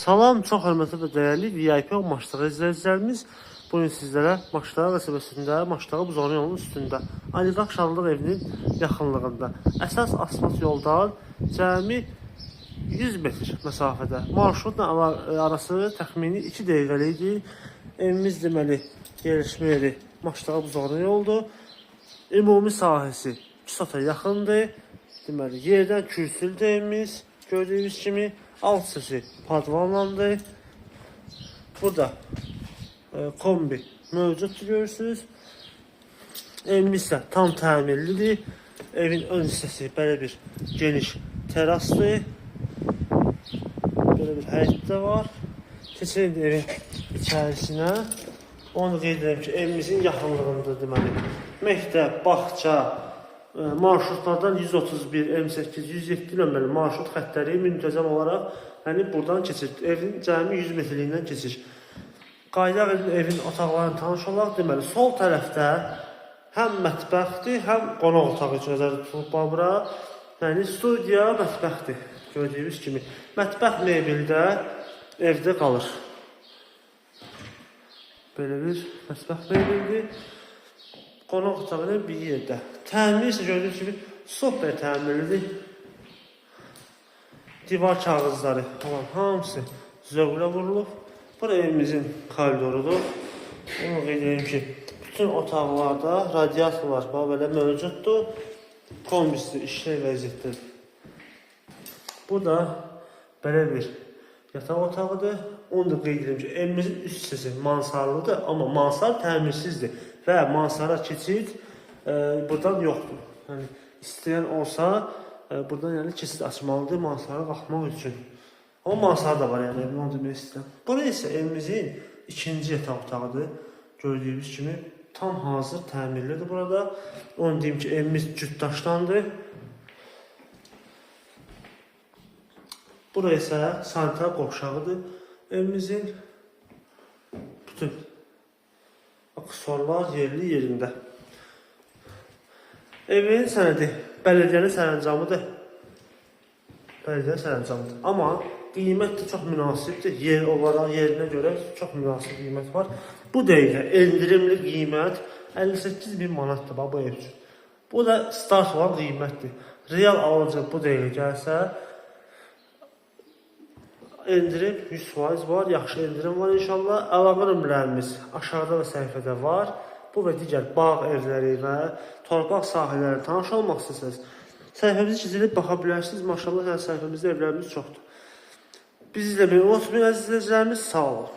Salam, çox hörmətli və dəyərli VIP maçları izləyicilərimiz. Bugün sizlərə Maçlar qəsəbəsində, Maçlar Buzağlı yolunun üstündə, Aliqaq Şanlıq evinin yaxınlığında, əsas asfalt yoldan cəmi 100 metr məsafədə, marşrutla arası təxmini 2 dəqiqəlikdir. Evimiz deməli, yerləşmə yeri Maçlar Buzağlı yoldur. Ümumi sahəsi 2 sota yaxındır. Deməli, yerdən kürsülü evimiz, gördüyünüz kimi. Alt sesi padvanlandı. Burada kombi mövcud görürsünüz. Evimiz isə tam təmirlidir. Evin ön hissəsi belə bir geniş terasdır. Belə bir həyətdə var. Keçək evin içərisinə. Onu qeyd edirəm ki, evimizin yaxınlığında deməli məktəb, bağça, marşrutlardan 131, M8, 107 nömrəli marşrut xəttləri müntəzəm olaraq buradan keçir. Evin cəmi 100 metrliyindən keçir. Qaydaq evin otaqlarını tanış olaq. Deməli, sol tərəfdə həm mətbəxdir, həm qonaq otağı üçün nəzərdə tutulub bura. Yəni, studiya, mətbəxdir. Gördüyünüz kimi. Mətbəx mebeldə evdə qalır. Belə bir mətbəx mebeldir. Qonaq otağının bir yerdə. Təmir isə gördüyünüz kimi super təmirlidir. Divar kağızları olan hamısı zövqlə vurulub. Bura evimizin koridorudur. Onu qeyd edeyim ki, bütün otaqlarda radiatorlar belə mövcuddur. Kombisi işlək vəziyyətdədir. Burada belə bir yataq otağıdır. Onu da qeyd edeyim ki, evimizin üst hissəsi mansarlıdır, amma mansar təmirsizdir. Və mansara keçid buradan yoxdur. Yəni, istəyən olsa, buradan keçid açmalıdır mansara qalxmaq üçün. Amma mansar da var, yəni, onu demək istəyirəm. Bura isə evimizin ikinci yataq otağıdır. Gördüyünüz kimi, tam hazır təmirlidir burada. Onu deyim ki, evimiz cütdaşdandır. Bura isə sanitar qovşağıdır. Evimizin bütün aksesuarlar yerli yerində. Evin sənədi bələdiyyənin sərəncamıdır. Bələdiyyənin sərəncamıdır. Amma qiymət də çox münasibdir. Yer olaraq yerinə görə çox münasib qiymət var. Bu dəqiqə endirimli qiymət 58.000 manatdır bu ev üçün. Bu da start olan qiymətdir. Real alıcı bu dəqiqə gəlsə, endirim 100% var, yaxşı endirim var inşallah. Əlaqə nömrələrimiz aşağıda və səhifədə var. Bu və digər bağ evləri və torpaq sahələri tanış olmaq istəsəniz, səhifəmizi keçirib baxa bilərsiniz. Maşallah, səhifəmizdə evlərimiz çoxdur. Bizi izləməyi unutmayın əziz izləyicilərimiz, sağ olun.